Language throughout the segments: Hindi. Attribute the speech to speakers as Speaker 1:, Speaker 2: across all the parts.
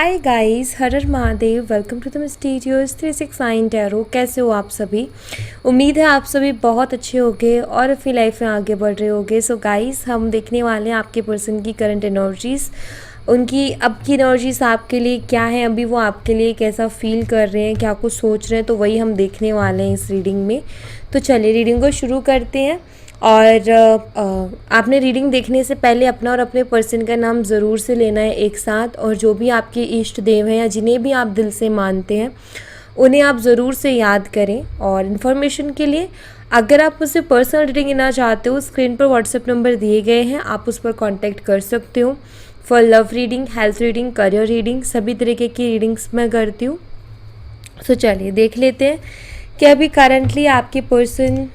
Speaker 1: Hi guys, Har Har Mahadev. Welcome to the mysterious 369 tarot. कैसे हो आप सभी? उम्मीद है आप सभी बहुत अच्छे होंगे और अपनी लाइफ में आगे बढ़ रहे होंगे। सो गाइस, हम देखने वाले हैं आपके पर्सन की करंट एनर्जीज़, उनकी अब की एनर्जीज़ आपके लिए क्या है, अभी वो आपके लिए कैसा फील कर रहे हैं, क्या कुछ सोच रहे हैं, तो वही हम देखने वाले हैं इस रीडिंग में। तो चलिए रीडिंग को शुरू करते हैं। और आपने रीडिंग देखने से पहले अपना और अपने पर्सन का नाम ज़रूर से लेना है एक साथ, और जो भी आपके इष्ट देव हैं या जिन्हें भी आप दिल से मानते हैं उन्हें आप ज़रूर से याद करें। और इन्फॉर्मेशन के लिए अगर आप मुझसे पर्सनल रीडिंग लेना चाहते हो, स्क्रीन पर व्हाट्सएप नंबर दिए गए हैं, आप उस पर कांटेक्ट कर सकते हो। For love reading, health reading, career reading, सभी तरीके की रीडिंग्स मैं करती हूँ। तो चलिए देख लेते हैं कि अभी करंटली आपके पर्सन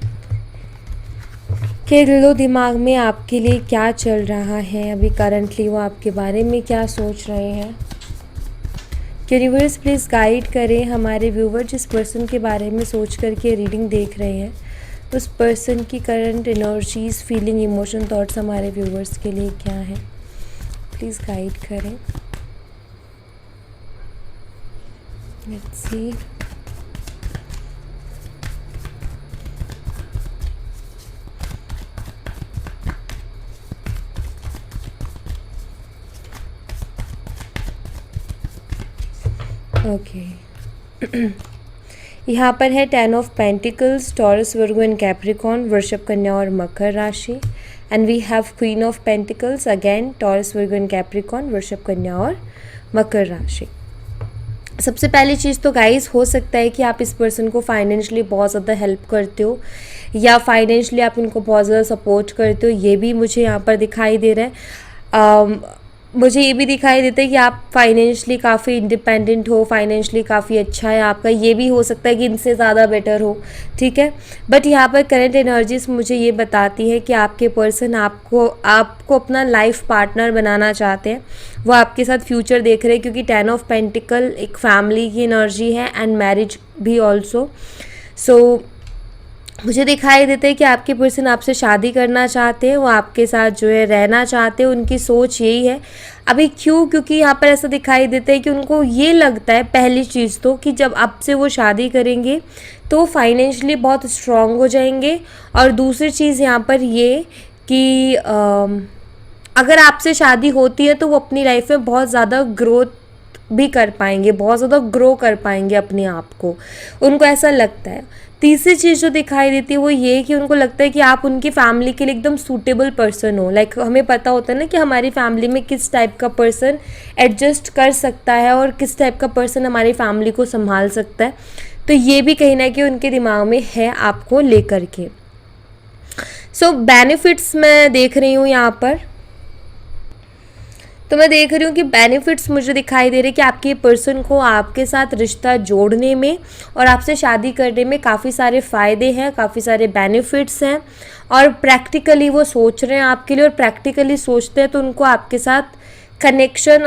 Speaker 1: के दिलो दिमाग में आपके लिए क्या चल रहा है, अभी करंटली वो आपके बारे में क्या सोच रहे हैं। यूनिवर्स प्लीज़ गाइड करें हमारे व्यूवर जिस पर्सन के बारे में सोच करके रीडिंग देख रहे हैं, उस पर्सन की current energies, feeling, emotion, thoughts हमारे व्यूवर्स के लिए क्या है, प्लीज़ गाइड करें। Let's see. ओके यहाँ पर है 10 of pentacles, Taurus, Virgo and Capricorn, वृषभ, कन्या और मकर राशि। And we have queen of pentacles, again Taurus, Virgo and Capricorn, वृषभ, कन्या और मकर राशि। सबसे पहली चीज़ तो गाइस, हो सकता है कि आप इस पर्सन को फाइनेंशियली बहुत ज़्यादा हेल्प करते हो या फाइनेंशियली आप इनको बहुत ज़्यादा सपोर्ट करते हो, ये भी मुझे यहाँ पर दिखाई दे रहा है। मुझे ये भी दिखाई देता है कि आप फाइनेंशियली काफ़ी इंडिपेंडेंट हो, फाइनेंशियली काफ़ी अच्छा है आपका, ये भी हो सकता है कि इनसे ज़्यादा बेटर हो, ठीक है। बट यहाँ पर करंट एनर्जीज मुझे ये बताती है कि आपके पर्सन आपको अपना लाइफ पार्टनर बनाना चाहते हैं, वो आपके साथ फ्यूचर देख रहे हैं, क्योंकि 10 ऑफ पेंटिकल एक फैमिली की एनर्जी है एंड मैरिज भी ऑल्सो। सो मुझे दिखाई देता है कि आपके पर्सन आपसे शादी करना चाहते हैं, वो आपके साथ जो है रहना चाहते हैं, उनकी सोच यही है। अभी क्यों? क्योंकि यहाँ पर ऐसा दिखाई देता है कि उनको ये लगता है, पहली चीज़ तो, कि जब आपसे वो शादी करेंगे तो फाइनेंशियली बहुत स्ट्रांग हो जाएंगे। और दूसरी चीज़ यहाँ पर ये कि अगर आपसे शादी होती है तो वो अपनी लाइफ में बहुत ज़्यादा ग्रोथ भी कर पाएंगे, बहुत ज़्यादा ग्रो कर पाएंगे अपने आप को, उनको ऐसा लगता है। तीसरी चीज़ जो दिखाई देती है वो ये कि उनको लगता है कि आप उनकी फैमिली के लिए एकदम सूटेबल पर्सन हो। लाइक हमें पता होता है ना कि हमारी फैमिली में किस टाइप का पर्सन एडजस्ट कर सकता है और किस टाइप का पर्सन हमारी फैमिली को संभाल सकता है। तो ये भी कहीं ना कहीं उनके दिमाग में है आपको लेकर के। सो बेनिफिट्स मैं देख रही हूँ यहाँ पर, तो मैं देख रही हूँ कि बेनिफिट्स मुझे दिखाई दे रहे हैं कि आपके पर्सन को आपके साथ रिश्ता जोड़ने में और आपसे शादी करने में काफ़ी सारे फ़ायदे हैं, काफ़ी सारे बेनिफिट्स हैं। और प्रैक्टिकली वो सोच रहे हैं आपके लिए, और प्रैक्टिकली सोचते हैं तो उनको आपके साथ कनेक्शन,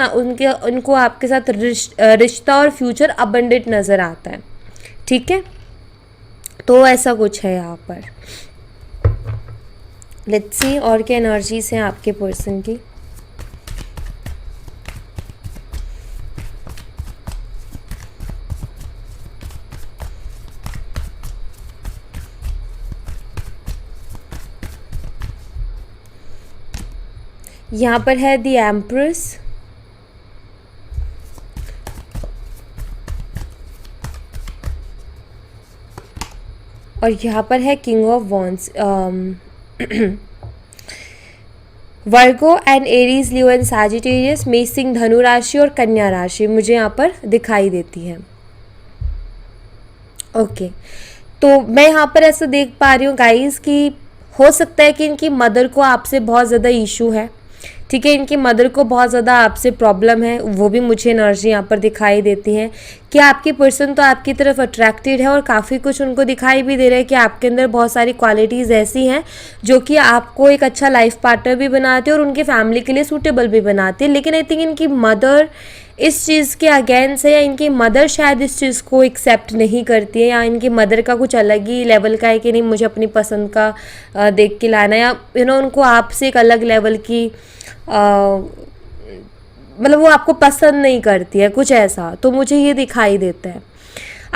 Speaker 1: उनको आपके साथ रिश्ता और फ्यूचर अबंडेंट नज़र आता है, ठीक है। तो ऐसा कुछ है यहाँ पर। लेट्स सी और क्या एनर्जीज हैं आपके पर्सन की। यहाँ पर है द एम्प्रेस, और यहाँ पर है king of wands. Virgo and Aries, Leo and Sagittarius, मेष, सिंह, धनु राशि और कन्या राशि मुझे यहाँ पर दिखाई देती है। ओके तो मैं यहाँ पर ऐसा देख पा रही हूँ गाइस कि हो सकता है कि इनकी मदर को आपसे बहुत ज़्यादा इशू है, ठीक है। इनकी मदर को बहुत ज़्यादा आपसे प्रॉब्लम है, वो भी मुझे एनर्जी यहाँ पर दिखाई देती है कि आपके पर्सन तो आपकी तरफ अट्रैक्टेड है, और काफ़ी कुछ उनको दिखाई भी दे रहा है कि आपके अंदर बहुत सारी क्वालिटीज़ ऐसी हैं जो कि आपको एक अच्छा लाइफ पार्टनर भी बनाते हैं और उनके फैमिली के लिए सूटेबल भी बनाते हैं। लेकिन आई थिंक इनकी मदर इस चीज़ के अगेंस्ट है, या इनकी मदर शायद इस चीज़ को एक्सेप्ट नहीं करती है, या इनकी मदर का कुछ अलग ही लेवल का है कि नहीं मुझे अपनी पसंद का देख के लाना है, या उनको आपसे एक अलग लेवल की मतलब वो आपको पसंद नहीं करती है, कुछ ऐसा तो मुझे ये दिखाई देता है।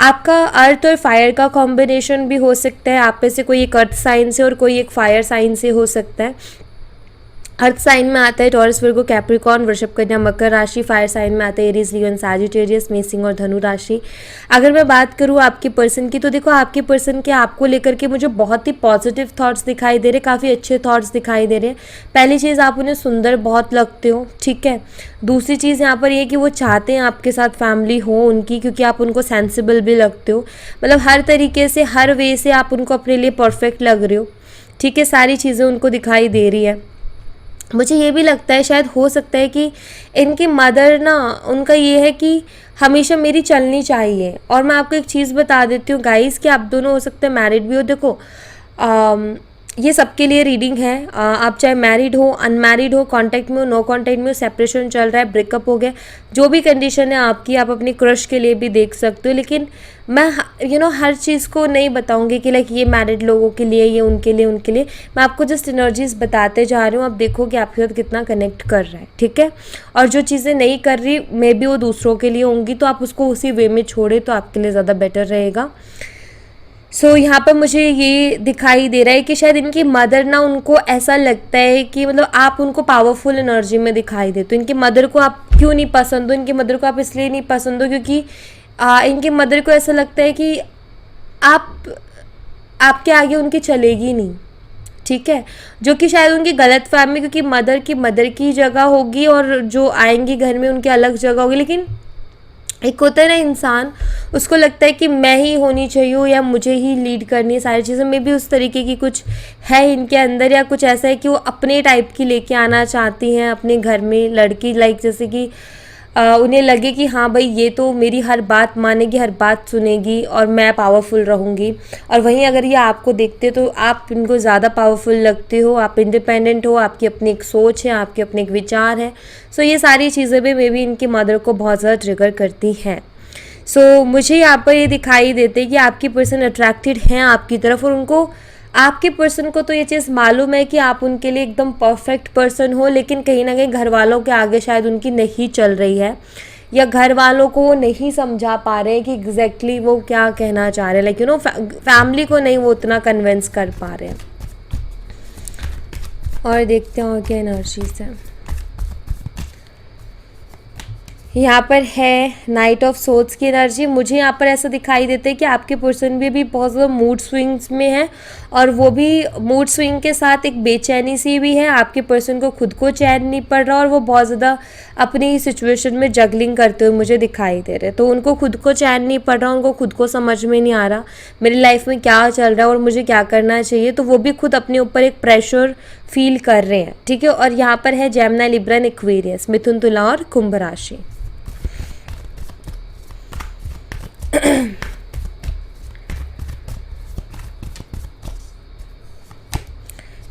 Speaker 1: आपका अर्थ और फायर का कॉम्बिनेशन भी हो सकता है, आप में से कोई एक अर्थ साइन से और कोई एक फायर साइन से हो सकता है। अर्थ साइन में आता है टॉरस, वर्गो, कैप्रिकॉर्न, वृषभ, कन्या, मकर राशि। फायर साइन में आता है एरीज, लियो, सैजिटेरियस, मेषिंग और धनु राशि। अगर मैं बात करूँ आपके पर्सन की, तो देखो आपके पर्सन के आपको लेकर के मुझे बहुत ही पॉजिटिव थॉट्स दिखाई दे रहे, काफ़ी अच्छे थॉट्स दिखाई दे रहे हैं। पहली चीज़, आप उन्हें सुंदर बहुत लगते हो, ठीक है। दूसरी चीज़ यहाँ पर ये कि वो चाहते हैं आपके साथ फैमिली हो उनकी, क्योंकि आप उनको सेंसिबल भी लगते हो, मतलब हर तरीके से, हर वे से आप उनको अपने लिए परफेक्ट लग रहे हो, ठीक है। सारी चीज़ें उनको दिखाई दे रही है। मुझे ये भी लगता है, शायद हो सकता है कि इनकी मदर ना, उनका ये है कि हमेशा मेरी चलनी चाहिए। और मैं आपको एक चीज़ बता देती हूँ गाइस, कि आप दोनों हो सकते हैं मैरिड भी हो। देखो ये सबके लिए रीडिंग है, आप चाहे मैरिड हो, अनमैरिड हो, कांटेक्ट में हो, नो कांटेक्ट में हो, सेपरेशन चल रहा है, ब्रेकअप हो गया, जो भी कंडीशन है आपकी, आप अपनी क्रश के लिए भी देख सकते हो। लेकिन मैं हर चीज़ को नहीं बताऊंगी कि लाइक ये मैरिड लोगों के लिए, ये उनके लिए। मैं आपको जस्ट एनर्जीज बताते जा रही हूँ, आप देखो कि आपके साथ कितना कनेक्ट कर रहा है, ठीक है। और जो चीज़ें नहीं कर रही, मे बी वो दूसरों के लिए होंगी, तो आप उसको उसी वे में छोड़े तो आपके लिए ज़्यादा बेटर रहेगा। सो यहाँ पर मुझे ये दिखाई दे रहा है कि शायद इनकी मदर ना, उनको ऐसा लगता है कि मतलब आप उनको पावरफुल एनर्जी में दिखाई देते हो। इनकी मदर को आप क्यों नहीं पसंद हो? इनकी मदर को आप इसलिए नहीं पसंद हो क्योंकि इनकी मदर को ऐसा लगता है कि आपके आगे उनकी चलेगी नहीं, ठीक है। जो कि शायद उनकी गलत फहमी, क्योंकि मदर की जगह होगी और जो आएंगी घर में उनकी अलग जगह होगी। लेकिन एक होता है ना इंसान, उसको लगता है कि मैं ही होनी चाहिए या मुझे ही लीड करनी है सारी चीज़ें। में भी उस तरीके की कुछ है इनके अंदर, या कुछ ऐसा है कि वो अपने टाइप की लेके आना चाहती हैं अपने घर में लड़की, लाइक जैसे कि उन्हें लगे कि हाँ भाई ये तो मेरी हर बात मानेगी, हर बात सुनेगी और मैं पावरफुल रहूँगी। और वहीं अगर ये आपको देखते तो आप इनको ज़्यादा पावरफुल लगते हो, आप इंडिपेंडेंट हो, आपकी अपनी एक सोच है, आपके अपने एक विचार है। सो ये सारी चीज़ें भी मे बी इनकी मदर को बहुत ज़्यादा ट्रिगर करती हैं। सो मुझे यहाँ पर ये दिखाई देते कि आपकी पर्सन अट्रैक्टेड हैं आपकी तरफ, और उनको, आपके पर्सन को तो ये चीज़ मालूम है कि आप उनके लिए एकदम परफेक्ट पर्सन हो। लेकिन कहीं ना कहीं घर वालों के आगे शायद उनकी नहीं चल रही है, या घर वालों को वो नहीं समझा पा रहे हैं कि एग्जैक्टली वो क्या कहना चाह रहे हैं। लाइक फैमिली को नहीं वो उतना कन्विंस कर पा रहे हैं। और देखते हैं क्या एनर्जीज है। यहाँ पर है नाइट ऑफ सोर्ड्स की एनर्जी। मुझे यहाँ पर ऐसा दिखाई देता है कि आपके पर्सन भी बहुत ज़्यादा मूड स्विंग्स में है, और वो भी मूड स्विंग के साथ एक बेचैनी सी भी है। आपके पर्सन को खुद को चैन नहीं पड़ रहा, और वो बहुत ज़्यादा अपनी सिचुएशन में जगलिंग करते हुए मुझे दिखाई दे रहे। तो उनको खुद को चैन नहीं पड़ रहा, उनको खुद को समझ में नहीं आ रहा मेरी लाइफ में क्या चल रहा है और मुझे क्या करना चाहिए। तो वो भी खुद अपने ऊपर एक प्रेशर फील कर रहे हैं, ठीक है। और यहाँ पर है जेमिनी, लिब्रा, एक्वेरियस, मिथुन, तुला और कुंभ राशि।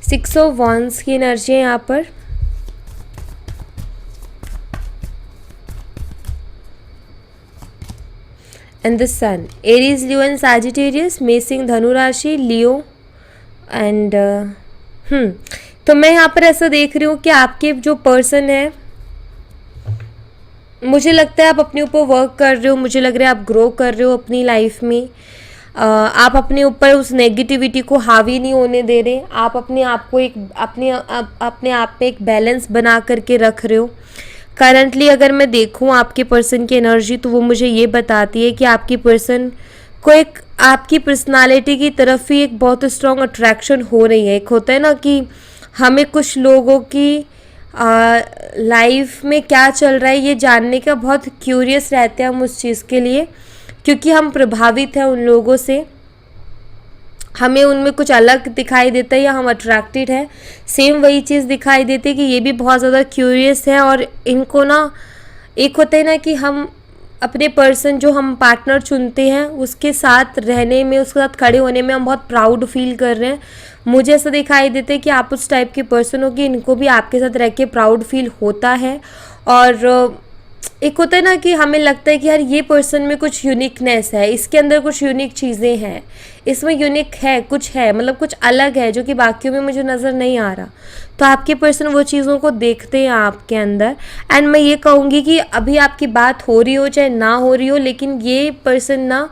Speaker 1: सिक्स ऑफ वॉन्ड्स की एनर्जी है यहाँ पर। And the sun, Aries, Leo and Sagittarius, मेषिंग, धनु राशि, लियो एंड तो मैं यहाँ पर ऐसा देख रही हूँ कि आपके जो पर्सन है, मुझे लगता है आप अपने ऊपर वर्क कर रहे हो, मुझे लग रहा है आप ग्रो कर रहे हो अपनी लाइफ में। आप अपने ऊपर उस नेगेटिविटी को हावी नहीं होने दे रहे, आप अपने आप को एक अपने आप में एक बैलेंस बना करके रख रहे हो। करंटली अगर मैं देखूं आपके पर्सन की एनर्जी, तो वो मुझे ये बताती है कि आपकी पर्सन को एक आपकी पर्सनालिटी की तरफ ही एक बहुत स्ट्रॉन्ग अट्रैक्शन हो रही है। एक होता है ना कि हमें कुछ लोगों की लाइफ में क्या चल रहा है ये जानने का बहुत क्यूरियस रहते हैं हम उस चीज़ के लिए, क्योंकि हम प्रभावित हैं उन लोगों से, हमें उनमें कुछ अलग दिखाई देता है या हम अट्रैक्टेड है। सेम वही चीज़ दिखाई देती है कि ये भी बहुत ज़्यादा क्यूरियस है, और इनको ना एक होता है ना कि हम अपने पर्सन जो हम पार्टनर चुनते हैं उसके साथ रहने में, उसके साथ खड़े होने में हम बहुत प्राउड फील कर रहे हैं। मुझे ऐसा दिखाई देता है कि आप उस टाइप के पर्सन हो कि इनको भी आपके साथ रह के प्राउड फील होता है। और एक होता है ना कि हमें लगता है कि यार ये पर्सन में कुछ यूनिकनेस है, इसके अंदर कुछ यूनिक चीज़ें हैं, इसमें यूनिक है, कुछ है, मतलब कुछ अलग है जो कि बाकियों में मुझे नज़र नहीं आ रहा। तो आपके पर्सन वो चीज़ों को देखते हैं आपके अंदर। एंड मैं ये कहूँगी कि अभी आपकी बात हो रही हो चाहे ना हो रही हो, लेकिन ये पर्सन ना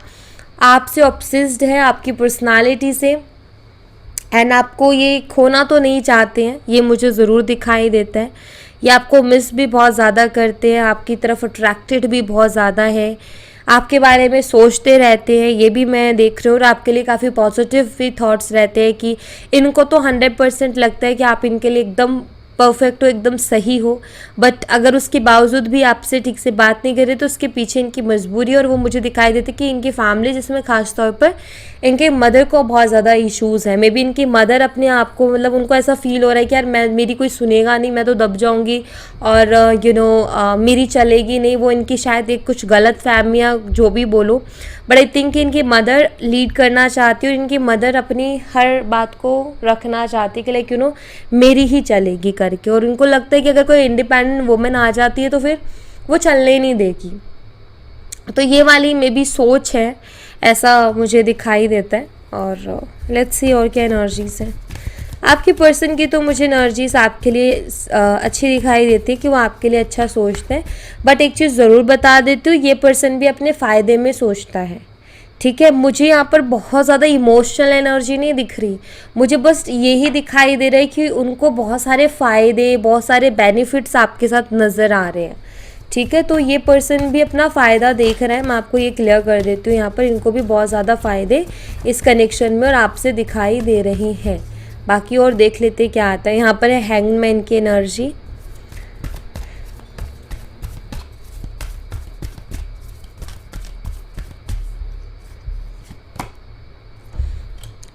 Speaker 1: आपसे ऑब्सेस्ड है, आपकी पर्सनालिटी से। एंड आपको ये खोना तो नहीं चाहते हैं, ये मुझे ज़रूर दिखाई देता है। ये आपको मिस भी बहुत ज़्यादा करते हैं, आपकी तरफ अट्रैक्टेड भी बहुत ज़्यादा है, आपके बारे में सोचते रहते हैं, ये भी मैं देख रही हूँ। और आपके लिए काफ़ी पॉजिटिव भी थॉट्स रहते हैं कि इनको तो 100% लगता है कि आप इनके लिए एकदम परफेक्ट हो, एकदम सही हो। बट अगर उसके बावजूद भी आपसे ठीक से बात नहीं करे तो उसके पीछे इनकी मजबूरी, और वो मुझे दिखाई देती कि इनकी फैमिली, जिसमें खास तौर पर इनके मदर को बहुत ज़्यादा इश्यूज़ हैं। मे बी इनकी मदर अपने आप को, मतलब उनको ऐसा फील हो रहा है कि यार मेरी कोई सुनेगा नहीं, मैं तो दब जाऊंगी और मेरी चलेगी नहीं। वो इनकी शायद एक कुछ गलत फहमियाँ जो भी बोलो, बट आई थिंक इनकी मदर लीड करना चाहती है और इनकी मदर अपनी हर बात को रखना चाहती है कि लाइक मेरी ही चलेगी करके। और उनको लगता है कि अगर कोई इंडिपेंडेंट वुमेन आ जाती है तो फिर वो चलने ही नहीं देगी। तो ये वाली मे बी सोच है, ऐसा मुझे दिखाई देता है। और लेट्स सी और क्या एनर्जीज हैं आपके पर्सन की। तो मुझे एनर्जीज आपके लिए अच्छी दिखाई देती है कि वो आपके लिए अच्छा सोचते हैं। बट एक चीज़ ज़रूर बता देती हूँ, ये पर्सन भी अपने फ़ायदे में सोचता है, ठीक है। मुझे यहाँ पर बहुत ज़्यादा इमोशनल एनर्जी नहीं दिख रही, मुझे बस यही दिखाई दे रहा है कि उनको बहुत सारे फ़ायदे, बहुत सारे बेनिफिट्स आपके साथ नज़र आ रहे हैं, ठीक है। तो ये पर्सन भी अपना फ़ायदा देख रहा है, मैं आपको ये क्लियर कर देती हूँ। यहाँ पर इनको भी बहुत ज़्यादा फ़ायदे इस कनेक्शन में और आपसे दिखाई दे रही हैं। बाकी और देख लेते क्या आता है। यहाँ पर है हैंगमैन की एनर्जी,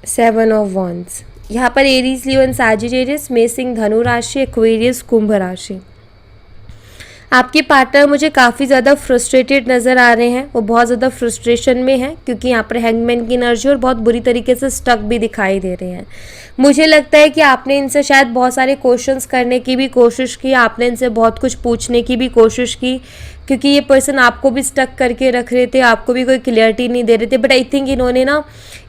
Speaker 1: सेवन ऑफ वॉन्ड्स। यहाँ पर एरीज, लियो एंड सैजिटेरियस, मेषिंग, धनु राशि, एक्वेरियस, कुंभ राशि। आपके पार्टनर मुझे काफ़ी ज़्यादा फ्रस्ट्रेटेड नज़र आ रहे हैं, वो बहुत ज़्यादा फ्रस्ट्रेशन में है क्योंकि यहाँ पर हैंगमैन की एनर्जी और बहुत बुरी तरीके से स्टक भी दिखाई दे रहे हैं। मुझे लगता है कि आपने इनसे शायद बहुत सारे क्वेश्चंस करने की भी कोशिश की, आपने इनसे बहुत कुछ पूछने की भी कोशिश की, क्योंकि ये पर्सन आपको भी स्टक करके रख रहे थे, आपको भी कोई क्लियरिटी नहीं दे रहे थे। बट आई थिंक इन्होंने ना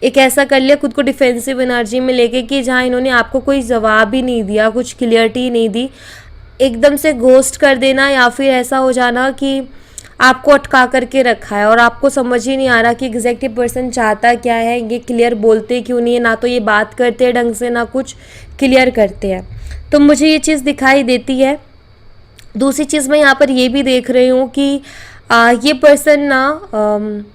Speaker 1: एक ऐसा कर लिया खुद को डिफेंसिव एनर्जी में लेके कि जहाँ इन्होंने आपको कोई जवाब ही नहीं दिया, कुछ क्लियरिटी ही नहीं दी, एकदम से घोस्ट कर देना या फिर ऐसा हो जाना कि आपको अटका करके रखा है और आपको समझ ही नहीं आ रहा कि एग्जैक्टली पर्सन चाहता क्या है, ये क्लियर बोलते क्यों नहीं है, ना तो ये बात करते हैं ढंग से, ना कुछ क्लियर करते हैं। तो मुझे ये चीज़ दिखाई देती है। दूसरी चीज़ मैं यहाँ पर ये भी देख रही हूँ कि ये पर्सन ना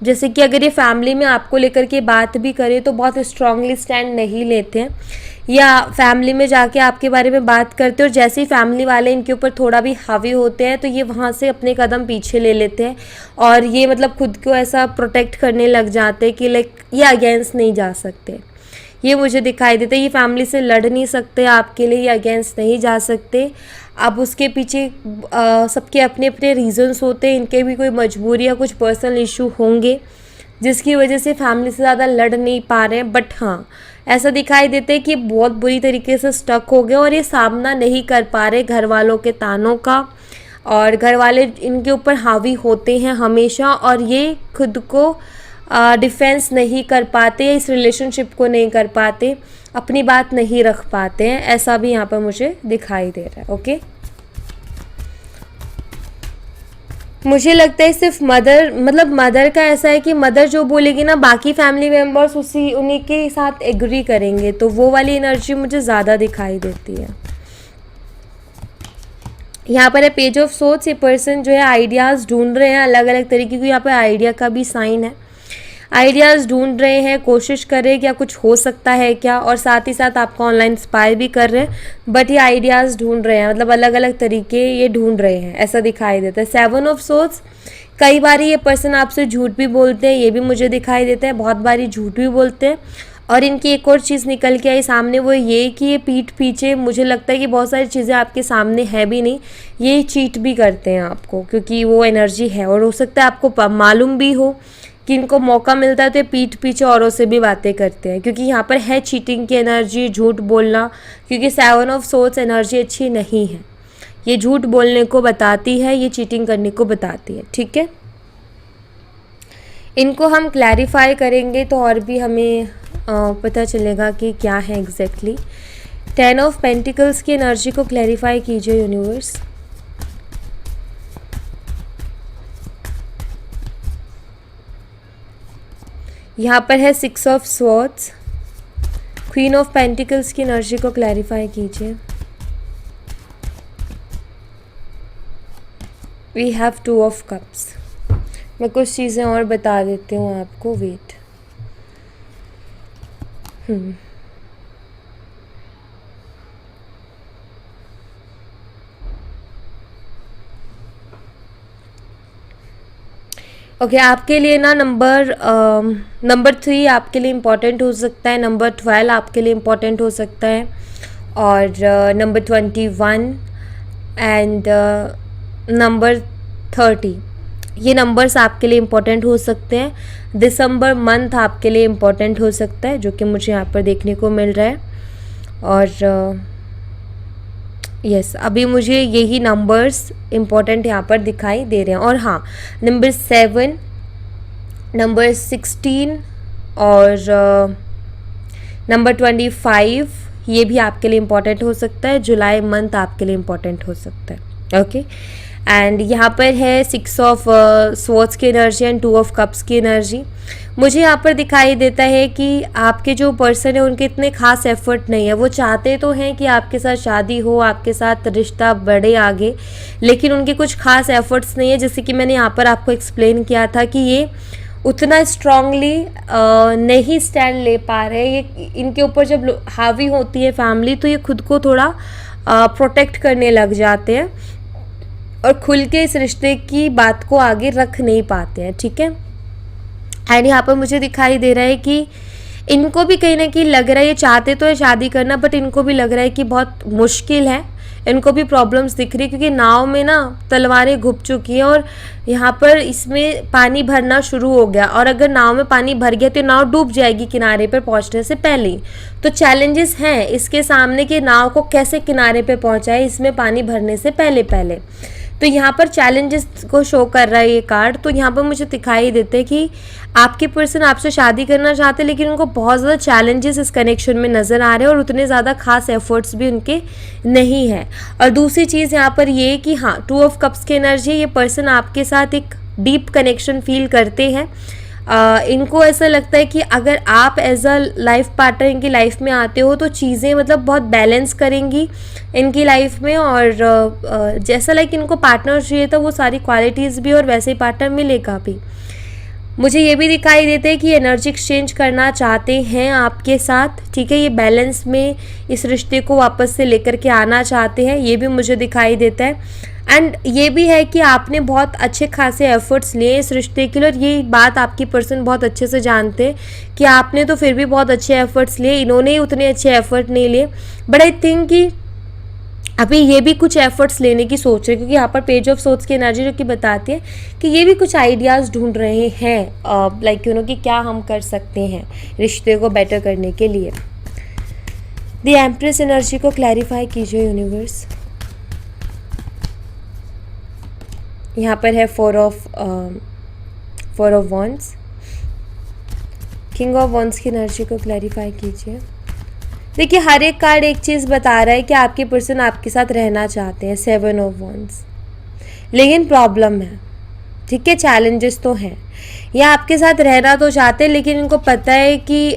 Speaker 1: जैसे कि अगर ये फैमिली में आपको लेकर के बात भी करे तो बहुत स्ट्रांगली स्टैंड नहीं लेते हैं, या फैमिली में जाके आपके बारे में बात करते हैं और जैसे ही फैमिली वाले इनके ऊपर थोड़ा भी हावी होते हैं तो ये वहाँ से अपने कदम पीछे ले लेते हैं और ये मतलब खुद को ऐसा प्रोटेक्ट करने लग जाते हैं कि लाइक ये अगेंस्ट नहीं जा सकते। ये मुझे दिखाई देता है, ये फैमिली से लड़ नहीं सकते आपके लिए, ये अगेंस्ट नहीं जा सकते। अब उसके पीछे सबके अपने अपने रीजंस होते हैं, इनके भी कोई मजबूरी या कुछ पर्सनल इशू होंगे जिसकी वजह से फैमिली से ज़्यादा लड़ नहीं पा रहे हैं। बट हाँ, ऐसा दिखाई देते हैं कि बहुत बुरी तरीके से स्टक हो गए और ये सामना नहीं कर पा रहे घर वालों के तानों का, और घर वाले इनके ऊपर हावी होते हैं हमेशा और ये खुद को डिफेंस नहीं कर पाते, इस रिलेशनशिप को नहीं कर पाते, अपनी बात नहीं रख पाते हैं, ऐसा भी यहाँ पर मुझे दिखाई दे रहा है। ओके, मुझे लगता है सिर्फ मदर का ऐसा है कि मदर जो बोलेगी ना बाकी फैमिली मेम्बर्स उन्हीं के साथ एग्री करेंगे, तो वो वाली एनर्जी मुझे ज़्यादा दिखाई देती है। यहाँ पर है पेज ऑफ सोर्ड्स। ये पर्सन जो है आइडियाज़ ढूंढ रहे हैं अलग अलग तरीके की, यहाँ पर आइडिया का भी साइन है, आइडियाज़ ढूंढ रहे हैं, कोशिश कर रहे हैं क्या कुछ हो सकता है क्या, और साथ ही साथ आपको ऑनलाइन स्पाई भी कर रहे हैं, बट ये आइडियाज़ ढूंढ रहे हैं, मतलब अलग अलग तरीके ये ढूंढ रहे हैं, ऐसा दिखाई देता है। सेवन ऑफ सोर्ड्स, कई बार ये पर्सन आपसे झूठ भी बोलते हैं, ये भी मुझे दिखाई देता है, बहुत बारी झूठ भी बोलते हैं। और इनकी एक और चीज़ निकल के आई सामने, वो ये कि ये पीठ पीछे मुझे लगता है कि बहुत सारी चीज़ें आपके सामने है भी नहीं, ये चीट भी करते हैं आपको, क्योंकि वो एनर्जी है। और हो सकता है आपको मालूम भी हो कि इनको मौका मिलता है तो ये पीठ पीछे औरों से भी बातें करते हैं, क्योंकि यहाँ पर है चीटिंग की एनर्जी, झूठ बोलना, क्योंकि सेवन ऑफ सोर्ड्स एनर्जी अच्छी नहीं है। ये झूठ बोलने को बताती है, ये चीटिंग करने को बताती है, ठीक है। इनको हम क्लैरिफाई करेंगे तो और भी हमें पता चलेगा कि क्या है एग्जैक्टली। 10 ऑफ पेंटिकल्स की एनर्जी को क्लैरिफाई कीजिए यूनिवर्स। यहाँ पर है 6 of swords. Queen of pentacles की एनर्जी को क्लैरिफाई कीजिए। We have 2 of cups. मैं कुछ चीज़ें और बता देती हूँ आपको, वेट। ओके आपके लिए ना नंबर 3 आपके लिए इम्पॉर्टेंट हो सकता है, नंबर 12 आपके लिए इम्पॉर्टेंट हो सकता है, और नंबर 21 एंड नंबर 30, ये नंबर्स आपके लिए इम्पॉर्टेंट हो सकते हैं। दिसंबर मंथ आपके लिए इम्पॉर्टेंट हो सकता है, जो कि मुझे यहाँ पर देखने को मिल रहा है। और यस अभी मुझे यही नंबर्स इम्पॉर्टेंट यहाँ पर दिखाई दे रहे हैं। और हाँ, नंबर 7, नंबर 16 और नंबर 25 ये भी आपके लिए इम्पॉर्टेंट हो सकता है। जुलाई मंथ आपके लिए इम्पॉर्टेंट हो सकता है। ओके एंड यहाँ पर है 6 ऑफ स्वॉर्ड्स की एनर्जी एंड 2 ऑफ कप्स की एनर्जी। मुझे यहाँ पर दिखाई देता है कि आपके जो पर्सन है उनके इतने खास एफर्ट नहीं है। वो चाहते तो हैं कि आपके साथ शादी हो, आपके साथ रिश्ता बढ़े आगे, लेकिन उनके कुछ खास एफर्ट्स नहीं है। जैसे कि मैंने यहाँ पर आपको एक्सप्लेन किया था कि ये उतना स्ट्रांगली नहीं स्टैंड ले पा रहे। ये इनके ऊपर जब हावी होती है फैमिली तो ये खुद को थोड़ा प्रोटेक्ट करने लग जाते हैं और खुल के इस रिश्ते की बात को आगे रख नहीं पाते हैं, ठीक है। एंड यहाँ पर मुझे दिखाई दे रहा है कि इनको भी कहीं ना कहीं लग रहा है, ये चाहते तो है शादी करना, बट इनको भी लग रहा है कि बहुत मुश्किल है। इनको भी प्रॉब्लम्स दिख रही है क्योंकि नाव में ना तलवारें घुप चुकी हैं और यहाँ पर इसमें पानी भरना शुरू हो गया, और अगर नाव में पानी भर गया तो नाव डूब जाएगी किनारे पर पहुँचने से पहले ही। तो चैलेंजेस हैं इसके सामने कि नाव को कैसे किनारे पे पहुँचाए इसमें पानी भरने से पहले पहले। तो यहाँ पर चैलेंजेस को शो कर रहा है ये कार्ड। तो यहाँ पर मुझे दिखाई देते हैं कि आपके पर्सन आपसे शादी करना चाहते हैं, लेकिन उनको बहुत ज़्यादा चैलेंजेस इस कनेक्शन में नज़र आ रहे हैं और उतने ज़्यादा खास एफर्ट्स भी उनके नहीं है। और दूसरी चीज़ यहाँ पर ये कि हाँ, 2 ऑफ कप्स की एनर्जी, ये पर्सन आपके साथ एक डीप कनेक्शन फील करते हैं। इनको ऐसा लगता है कि अगर आप एज अ लाइफ पार्टनर इनकी लाइफ में आते हो तो चीज़ें मतलब बहुत बैलेंस करेंगी इनकी लाइफ में, और जैसा लाइक इनको पार्टनर चाहिए था वो सारी क्वालिटीज़ भी और वैसे ही पार्टनर मिलेगा भी। मुझे ये भी दिखाई देता है कि एनर्जी एक्सचेंज करना चाहते हैं आपके साथ, ठीक है। ये बैलेंस में इस रिश्ते को वापस से लेकर के आना चाहते हैं, ये भी मुझे दिखाई देता है। एंड ये भी है कि आपने बहुत अच्छे खासे एफर्ट्स लिए इस रिश्ते के लिए, और ये बात आपकी पर्सन बहुत अच्छे से जानते हैं कि आपने तो फिर भी बहुत अच्छे एफर्ट्स लिए, इन्होंने ही उतने अच्छे एफर्ट नहीं लिए। बट आई थिंक कि अभी ये भी कुछ एफर्ट्स लेने की सोच रहे हैं, क्योंकि यहाँ पर पेज ऑफ सोर्स की एनर्जी जो कि बताती है कि ये भी कुछ आइडियाज़ ढूंढ रहे हैं, लाइक यू नो कि क्या हम कर सकते हैं रिश्ते को बेटर करने के लिए। द एम्प्रेस एनर्जी को क्लैरिफाई कीजिए यूनिवर्स। यहाँ पर है 4 of wands. King of wands की एनर्जी को क्लैरिफाई कीजिए। देखिए हर एक कार्ड एक चीज़ बता रहा है कि आपके पर्सन आपके साथ रहना चाहते हैं, 7 ऑफ वॉन्ड्स, लेकिन प्रॉब्लम है, ठीक है, चैलेंजेस तो हैं। ये आपके साथ रहना तो चाहते हैं, लेकिन इनको पता है कि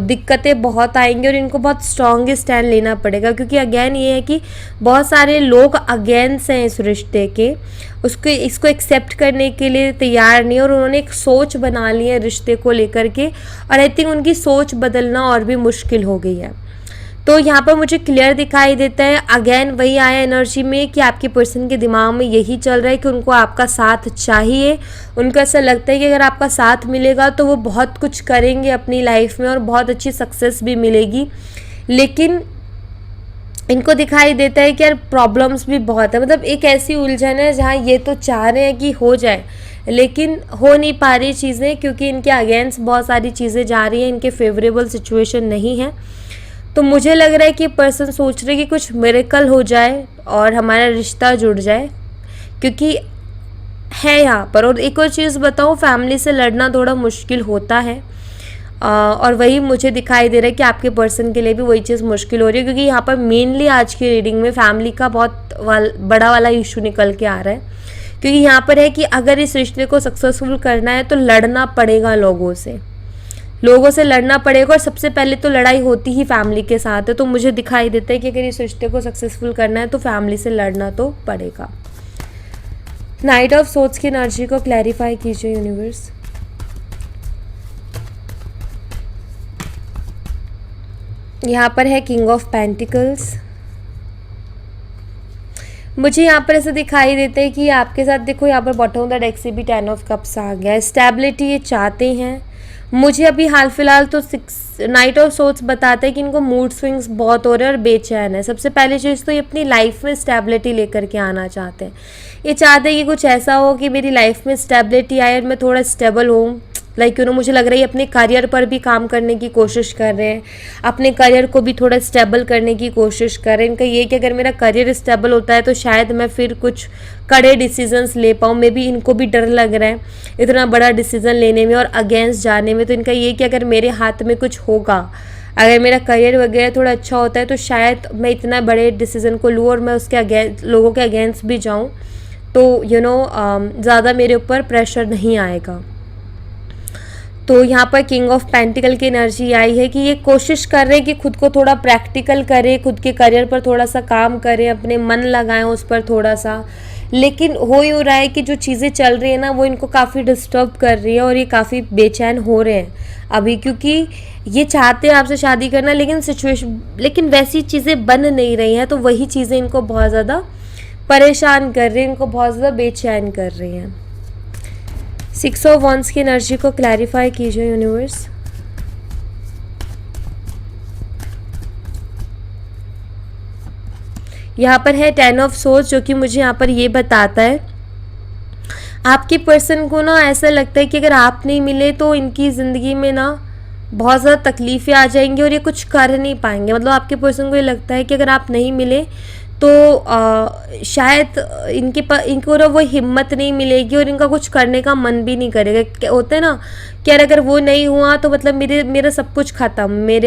Speaker 1: दिक्कतें बहुत आएंगी और इनको बहुत स्ट्रॉन्ग स्टैंड लेना पड़ेगा, क्योंकि अगेन ये है कि बहुत सारे लोग अगेंस्ट हैं इस रिश्ते के, इसको एक्सेप्ट करने के लिए तैयार नहीं, और उन्होंने एक सोच बना ली है रिश्ते को लेकर के, और आई थिंक उनकी सोच बदलना और भी मुश्किल हो गई है। तो यहाँ पर मुझे क्लियर दिखाई देता है, अगेन वही आया एनर्जी में कि आपके पर्सन के दिमाग में यही चल रहा है कि उनको आपका साथ चाहिए। उनको ऐसा लगता है कि अगर आपका साथ मिलेगा तो वो बहुत कुछ करेंगे अपनी लाइफ में और बहुत अच्छी सक्सेस भी मिलेगी, लेकिन इनको दिखाई देता है कि यार प्रॉब्लम्स भी बहुत है। मतलब एक ऐसी उलझन है जहाँ ये तो चाह रहे हैं कि हो जाए, लेकिन हो नहीं पा रही चीज़ें, क्योंकि इनके अगेंस्ट बहुत सारी चीज़ें जा रही हैं, इनके फेवरेबल सिचुएशन नहीं है। तो मुझे लग रहा है कि पर्सन सोच रहे कि कुछ मिरेकल हो जाए और हमारा रिश्ता जुड़ जाए, क्योंकि है यहाँ पर। और एक और चीज़ बताऊँ, फैमिली से लड़ना थोड़ा मुश्किल होता है, और वही मुझे दिखाई दे रहा है कि आपके पर्सन के लिए भी वही चीज़ मुश्किल हो रही है, क्योंकि यहाँ पर मेनली आज की रीडिंग में फैमिली का बहुत बड़ा वाला इशू निकल के आ रहा है। क्योंकि यहाँ पर है कि अगर इस रिश्ते को सक्सेसफुल करना है तो लड़ना पड़ेगा, लोगों से लड़ना पड़ेगा, और सबसे पहले तो लड़ाई होती ही फैमिली के साथ है। तो मुझे दिखाई देता है कि अगर इस रिश्ते को सक्सेसफुल करना है तो फैमिली से लड़ना तो पड़ेगा। नाइट ऑफ सोर्ड्स की एनर्जी को क्लैरिफाई कीजिए यूनिवर्स। यहाँ पर है किंग ऑफ पेंटिकल्स। मुझे यहाँ पर ऐसा दिखाई देता है कि आपके साथ, देखो यहाँ पर बॉटम ऑफ द डेक से भी 10 ऑफ कप्स आ गया है। स्टेबिलिटी ये चाहते हैं। मुझे अभी हाल फिलहाल तो नाइट ऑफ सोर्ड्स बताते हैं कि इनको मूड स्विंग्स बहुत हो रहे हैं और बेचैन है। सबसे पहली चीज़ तो ये अपनी लाइफ में स्टेबिलिटी लेकर के आना चाहते हैं। ये चाहते हैं कि कुछ ऐसा हो कि मेरी लाइफ में स्टेबिलिटी आए और मैं थोड़ा स्टेबल हूँ। मुझे लग रहा है ये अपने करियर पर भी काम करने की कोशिश कर रहे हैं, अपने करियर को भी थोड़ा स्टेबल करने की कोशिश कर रहे हैं। इनका ये कि अगर मेरा करियर स्टेबल होता है तो शायद मैं फिर कुछ कड़े डिसीजंस ले पाऊँ। मे बी इनको भी डर लग रहा है इतना बड़ा डिसीजन लेने में और अगेंस्ट जाने में। तो इनका ये कि अगर मेरे हाथ में कुछ होगा, अगर मेरा करियर वगैरह थोड़ा अच्छा होता है तो शायद मैं इतना बड़े डिसीजन को लूँ और मैं उसके अगेंस्ट, लोगों के अगेंस्ट भी जाऊँ, तो ज़्यादा मेरे ऊपर प्रेशर नहीं आएगा। तो यहाँ पर किंग ऑफ पेंटिकल की एनर्जी आई है कि ये कोशिश कर रहे हैं कि खुद को थोड़ा प्रैक्टिकल करें, खुद के करियर पर थोड़ा सा काम करें, अपने मन लगाएं उस पर थोड़ा सा। लेकिन हो यूँ रहा है कि जो चीज़ें चल रही है ना वो इनको काफ़ी डिस्टर्ब कर रही है और ये काफ़ी बेचैन हो रहे हैं अभी, क्योंकि ये चाहते हैं आपसे शादी करना, लेकिन वैसी चीज़ें बन नहीं रही हैं। तो वही चीज़ें इनको बहुत ज़्यादा परेशान कर रही हैं, इनको बहुत ज़्यादा बेचैन कर रही हैं। 6 ऑफ वंस की एनर्जी को क्लैरिफाई कीजिए यूनिवर्स। यहाँ पर है 10 ऑफ सोर्ड्स, जो कि मुझे यहाँ पर ये बताता है आपके पर्सन को ना ऐसा लगता है कि अगर आप नहीं मिले तो इनकी ज़िंदगी में ना बहुत ज़्यादा तकलीफ़ें आ जाएंगी और ये कुछ कर नहीं पाएंगे। मतलब आपके पर्सन को ये लगता है कि अगर आप नहीं मिले तो शायद इनको ना वो हिम्मत नहीं मिलेगी और इनका कुछ करने का मन भी नहीं करेगा। होता है ना कि यार अगर वो नहीं हुआ तो मतलब मेरा सब कुछ ख़त्म,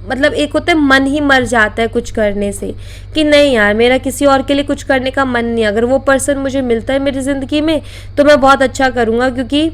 Speaker 1: मतलब एक होता है मन ही मर जाता है कुछ करने से, कि नहीं यार मेरा किसी और के लिए कुछ करने का मन नहीं। अगर वो पर्सन मुझे मिलता है मेरी ज़िंदगी में तो मैं बहुत अच्छा करूँगा, क्योंकि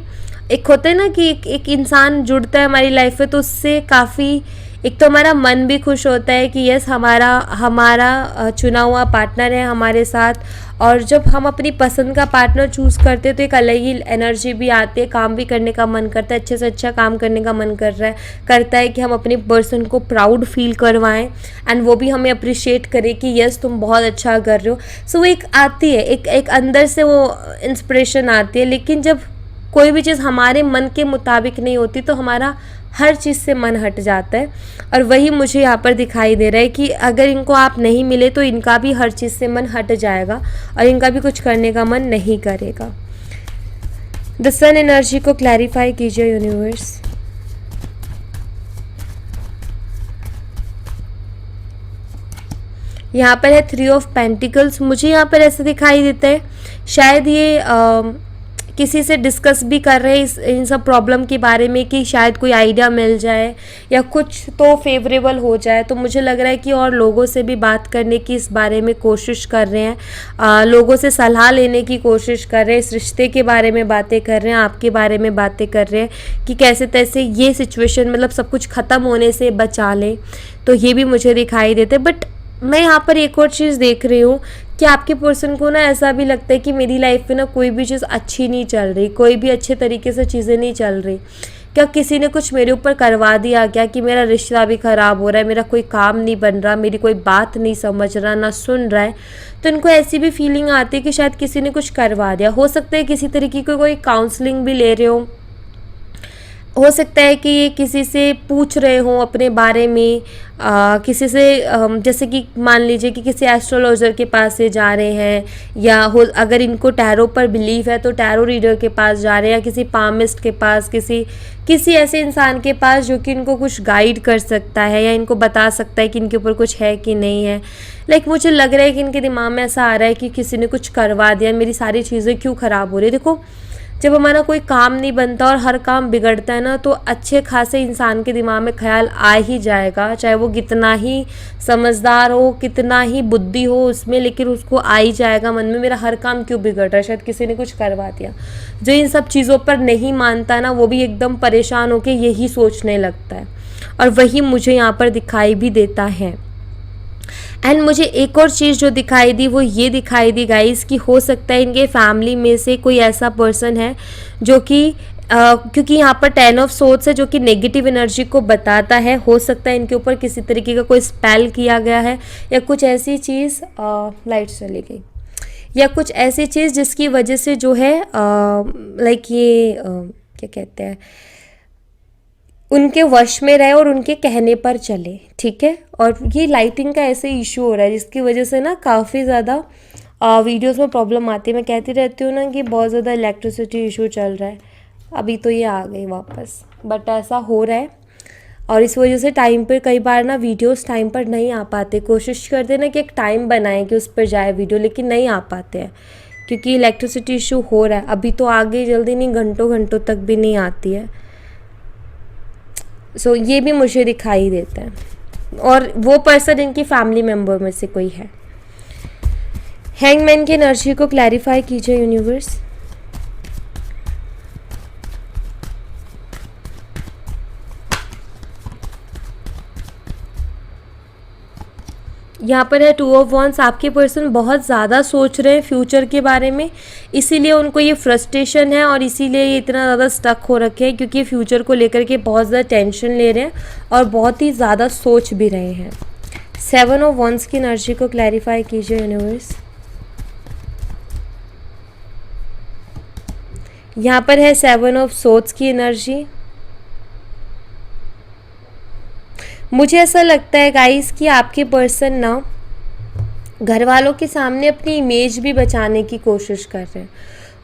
Speaker 1: एक होता है ना कि एक इंसान जुड़ता है हमारी लाइफ में तो उससे काफ़ी, एक तो हमारा मन भी खुश होता है कि यस हमारा चुना हुआ पार्टनर है हमारे साथ। और जब हम अपनी पसंद का पार्टनर चूज़ करते हैं तो एक अलग ही एनर्जी भी आती है, काम भी करने का मन करता है, अच्छे से अच्छा काम करने का मन करता है कि हम अपने पर्सन को प्राउड फील करवाएं एंड वो भी हमें अप्रिशिएट करे कि यस तुम बहुत अच्छा कर रहे हो। सो वो एक आती है, एक अंदर से वो इंस्पिरेशन आती है। लेकिन जब कोई भी चीज़ हमारे मन के मुताबिक नहीं होती तो हमारा हर चीज़ से मन हट जाता है। और वही मुझे यहाँ पर दिखाई दे रहा है कि अगर इनको आप नहीं मिले तो इनका भी हर चीज़ से मन हट जाएगा और इनका भी कुछ करने का मन नहीं करेगा। द सन एनर्जी को क्लैरिफाई कीजिए यूनिवर्स। यहाँ पर है 3 ऑफ पेंटिकल्स। मुझे यहाँ पर ऐसा दिखाई देता है शायद ये किसी से डिस्कस भी कर रहे हैं इन सब प्रॉब्लम के बारे में कि शायद कोई आइडिया मिल जाए या कुछ तो फेवरेबल हो जाए। तो मुझे लग रहा है कि और लोगों से भी बात करने की इस बारे में कोशिश कर रहे हैं, लोगों से सलाह लेने की कोशिश कर रहे हैं, इस रिश्ते के बारे में बातें कर रहे हैं, आपके बारे में बातें कर रहे हैं कि कैसे तैसे ये सिचुएशन मतलब सब कुछ ख़त्म होने से बचा लें। तो ये भी मुझे दिखाई देते। बट मैं यहाँ पर एक और चीज़ देख रही हूँ कि आपके पर्सन को ना ऐसा भी लगता है कि मेरी लाइफ में ना कोई भी चीज़ अच्छी नहीं चल रही, कोई भी अच्छे तरीके से चीज़ें नहीं चल रही। क्या किसी ने कुछ मेरे ऊपर करवा दिया क्या, कि मेरा रिश्ता भी ख़राब हो रहा है, मेरा कोई काम नहीं बन रहा, मेरी कोई बात नहीं समझ रहा, ना सुन रहा है। तो इनको ऐसी भी फीलिंग आती है कि शायद किसी ने कुछ करवा दिया। हो सकता है किसी तरीके की कोई काउंसलिंग भी ले रहे हो हो सकता है कि ये किसी से पूछ रहे हों अपने बारे में, किसी से जैसे कि मान लीजिए कि किसी एस्ट्रोलॉजर के पास से जा रहे हैं, या हो अगर इनको टैरो पर बिलीव है तो टैरो रीडर के पास जा रहे हैं, या किसी पामिस्ट के पास, किसी किसी ऐसे इंसान के पास जो कि इनको कुछ गाइड कर सकता है या इनको बता सकता है कि इनके ऊपर कुछ है कि नहीं है। मुझे लग रहा है कि इनके दिमाग में ऐसा आ रहा है कि किसी ने कुछ करवा दिया, मेरी सारी चीज़ें क्यों ख़राब हो रही है। देखो, जब हमारा कोई काम नहीं बनता और हर काम बिगड़ता है ना, तो अच्छे खासे इंसान के दिमाग में ख्याल आ ही जाएगा, चाहे वो कितना ही समझदार हो, कितना ही बुद्धि हो उसमें, लेकिन उसको आ ही जाएगा मन में, मेरा हर काम क्यों बिगड़ रहा है, शायद किसी ने कुछ करवा दिया। जो इन सब चीज़ों पर नहीं मानता ना, वो भी एकदम परेशान होकर यही सोचने लगता है, और वही मुझे यहाँ पर दिखाई भी देता है। एंड मुझे एक और चीज़ जो दिखाई दी वो ये दिखाई दी गाइस, कि हो सकता है इनके फैमिली में से कोई ऐसा पर्सन है जो कि क्योंकि यहाँ पर 10 ऑफ सोर्ड्स है जो कि नेगेटिव एनर्जी को बताता है। हो सकता है इनके ऊपर किसी तरीके का कोई स्पेल किया गया है, या कुछ ऐसी चीज़, लाइट चली गई, या कुछ ऐसी चीज़ जिसकी वजह से जो है ये क्या कहते हैं, उनके वश में रहे और उनके कहने पर चले, ठीक है। और ये लाइटिंग का ऐसे इशू हो रहा है जिसकी वजह से ना काफ़ी ज़्यादा वीडियोस में प्रॉब्लम आती है। मैं कहती रहती हूँ ना कि बहुत ज़्यादा इलेक्ट्रिसिटी इशू चल रहा है, अभी तो ये आ गई वापस, बट ऐसा हो रहा है, और इस वजह से टाइम पर कई बार ना वीडियोस टाइम पर नहीं आ पाते। कोशिश करते ना कि एक टाइम बनाएं कि उस पर जाए वीडियो, लेकिन नहीं आ पाते हैं क्योंकि इलेक्ट्रिसिटी इशू हो रहा है। अभी तो आगे जल्दी नहीं, घंटों घंटों तक भी नहीं आती है। सो ये भी मुझे दिखाई देता है, और वो पर्सन इनकी फैमिली मेम्बर में से कोई है। हैंगमैन की एनर्जी को क्लैरिफाई कीजिए यूनिवर्स। यहाँ पर है 2 ऑफ वॉन्ड्स। आपके पर्सन बहुत ज़्यादा सोच रहे हैं फ्यूचर के बारे में, इसीलिए उनको ये फ्रस्ट्रेशन है और इसीलिए ये इतना ज़्यादा स्टक हो रखे हैं, क्योंकि फ्यूचर को लेकर के बहुत ज़्यादा टेंशन ले रहे हैं और बहुत ही ज़्यादा सोच भी रहे हैं। 7 ऑफ वॉन्ड्स की एनर्जी को क्लैरिफाई कीजिए यूनिवर्स। यहाँ पर है 7 ऑफ सोर्ड्स की एनर्जी। मुझे ऐसा लगता है गाइस कि आपके पर्सन ना घर वालों के सामने अपनी इमेज भी बचाने की कोशिश कर रहे हैं।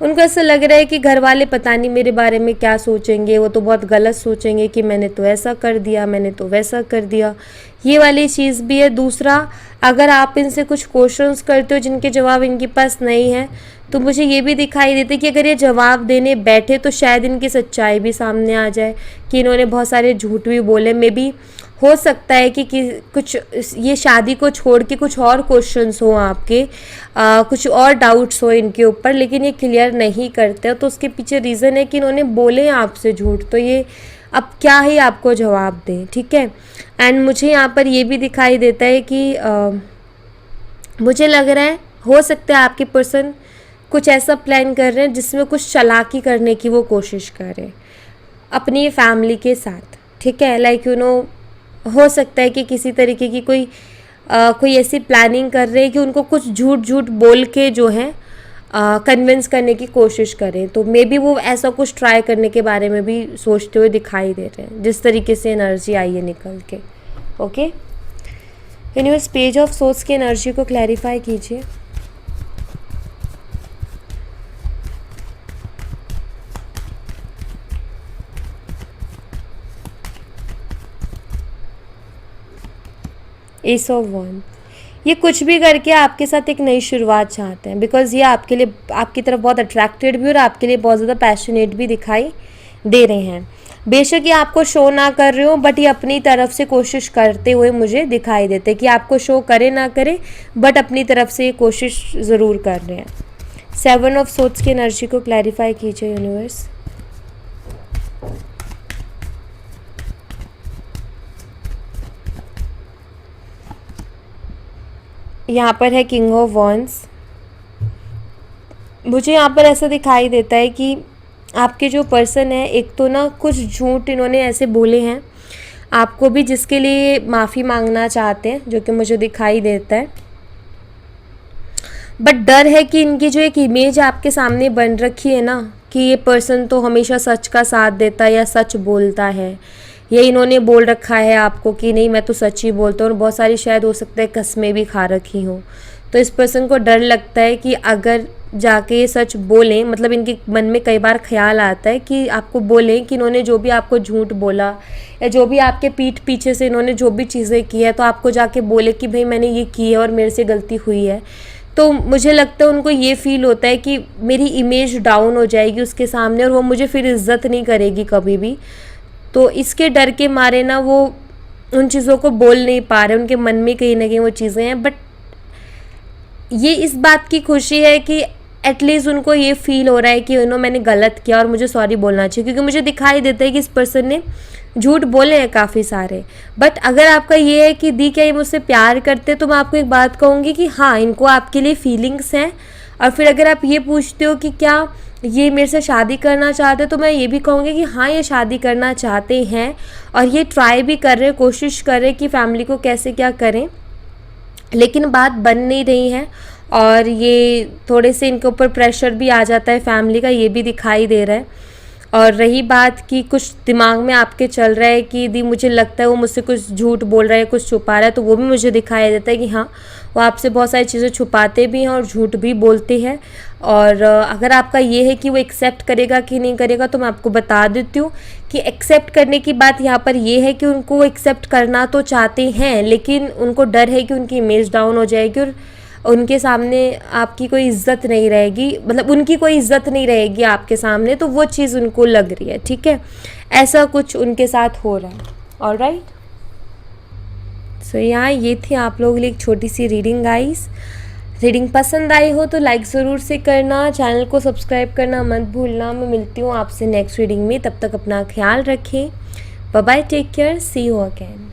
Speaker 1: उनको ऐसा लग रहा है कि घर वाले पता नहीं मेरे बारे में क्या सोचेंगे, वो तो बहुत गलत सोचेंगे कि मैंने तो ऐसा कर दिया, मैंने तो वैसा कर दिया। ये वाली चीज़ भी है। दूसरा, अगर आप इनसे कुछ क्वेश्चंस करते हो जिनके जवाब इनके पास नहीं है, तो मुझे ये भी दिखाई देता है कि अगर ये जवाब देने बैठे तो शायद इनकी सच्चाई भी सामने आ जाए कि इन्होंने बहुत सारे झूठ भी बोले। मे बी हो सकता है कि कुछ ये शादी को छोड़ के कुछ और क्वेश्चंस हो आपके, कुछ और डाउट्स हो इनके ऊपर, लेकिन ये क्लियर नहीं करते, तो उसके पीछे रीज़न है कि इन्होंने बोले आपसे झूठ, तो ये अब क्या ही आपको जवाब दें, ठीक है। एंड मुझे यहाँ पर ये भी दिखाई देता है कि मुझे लग रहा है हो सकता है आपके पर्सन कुछ ऐसा प्लान कर रहे हैं जिसमें कुछ चालाकी करने की वो कोशिश कर रहे हैं अपनी फैमिली के साथ, ठीक है। हो सकता है कि किसी तरीके की कोई ऐसी प्लानिंग कर रहे हैं कि उनको कुछ झूठ बोल के जो है कन्विंस करने की कोशिश करें, तो मे बी वो ऐसा कुछ ट्राई करने के बारे में भी सोचते हुए दिखाई दे रहे हैं, जिस तरीके से एनर्जी आई है निकल के। Okay universe, page of source की एनर्जी को क्लैरिफाई कीजिए। एस ऑफ वॉन्ड। ये कुछ भी करके आपके साथ एक नई शुरुआत चाहते हैं, बिकॉज ये आपके लिए, आपकी तरफ बहुत अट्रैक्टेड भी और आपके लिए बहुत ज़्यादा पैशनेट भी दिखाई दे रहे हैं। बेशक ये आपको शो ना कर रहे हो, बट ये अपनी तरफ से कोशिश करते हुए मुझे दिखाई देते कि आपको शो करे ना करे, बट अपनी तरफ से ये कोशिश ज़रूर कर रहे हैं। 7 ऑफ सोर्ड्स की एनर्जी को क्लैरिफाई कीजिए यूनिवर्स। यहाँ पर है किंग ऑफ वॉन्ड्स। मुझे यहाँ पर ऐसा दिखाई देता है कि आपके जो पर्सन है, एक तो ना कुछ झूठ इन्होंने ऐसे बोले हैं आपको भी, जिसके लिए माफ़ी मांगना चाहते हैं, जो कि मुझे दिखाई देता है। बट डर है कि इनकी जो एक इमेज आपके सामने बन रखी है ना, कि ये पर्सन तो हमेशा सच का साथ देता है या सच बोलता है, या इन्होंने बोल रखा है आपको कि नहीं मैं तो सच ही बोलता हूँ, और बहुत सारी शायद हो सकता है कस्में भी खा रखी हों। तो इस पर्सन को डर लगता है कि अगर जाके ये सच बोलें, मतलब इनके मन में कई बार ख्याल आता है कि आपको बोलें कि इन्होंने जो भी आपको झूठ बोला या जो भी आपके पीठ पीछे से इन्होंने जो भी चीज़ें की है, तो आपको जाके बोले कि भाई मैंने ये की है और मेरे से गलती हुई है। तो मुझे लगता है उनको ये फ़ील होता है कि मेरी इमेज डाउन हो जाएगी उसके सामने और वो मुझे फिर इज़्ज़त नहीं करेगी कभी भी। तो इसके डर के मारे ना वो उन चीज़ों को बोल नहीं पा रहे, उनके मन में कहीं ना कहीं वो चीज़ें हैं। बट ये इस बात की खुशी है कि एटलीस्ट उनको ये फील हो रहा है कि मैंने गलत किया और मुझे सॉरी बोलना चाहिए, क्योंकि मुझे दिखाई देता है कि इस पर्सन ने झूठ बोले हैं काफ़ी सारे। बट अगर आपका ये है कि दी क्या ये मुझसे प्यार करते, तो मैं आपको एक बात कहूँगी कि हाँ, इनको आपके लिए फीलिंग्स हैं। और फिर अगर आप ये पूछते हो कि क्या ये मेरे से शादी करना चाहते हैं, तो मैं ये भी कहूँगी कि हाँ, ये शादी करना चाहते हैं और ये ट्राई भी कर रहे, कोशिश कर रहे कि फैमिली को कैसे क्या करें, लेकिन बात बन नहीं रही है। और ये थोड़े से इनके ऊपर प्रेशर भी आ जाता है फैमिली का, ये भी दिखाई दे रहा है। और रही बात कि कुछ दिमाग में आपके चल रहा है कि दी मुझे लगता है वो मुझसे कुछ झूठ बोल रहा है, कुछ छुपा रहा है, तो वो भी मुझे दिखाई देता है कि हाँ, वो आपसे बहुत सारी चीज़ें छुपाते भी हैं और झूठ भी बोलते हैं। और अगर आपका ये है कि वो एक्सेप्ट करेगा कि नहीं करेगा, तो मैं आपको बता देती हूँ कि एक्सेप्ट करने की बात यहाँ पर ये है कि उनको एक्सेप्ट करना तो चाहते हैं, लेकिन उनको डर है कि उनकी इमेज डाउन हो जाएगी और उनके सामने आपकी कोई इज़्ज़त नहीं रहेगी, मतलब उनकी कोई इज़्ज़त नहीं रहेगी आपके सामने, तो वो चीज़ उनको लग रही है। ठीक है, ऐसा कुछ उनके साथ हो रहा है। ऑलराइट, सो यहाँ ये थी आप लोगों के लिए एक छोटी सी रीडिंग गाइस। रीडिंग पसंद आई हो तो लाइक ज़रूर से करना, चैनल को सब्सक्राइब करना मत भूलना। मैं मिलती हूँ आपसे नेक्स्ट रीडिंग में, तब तक अपना ख्याल रखें। Bye bye, take care, see you again.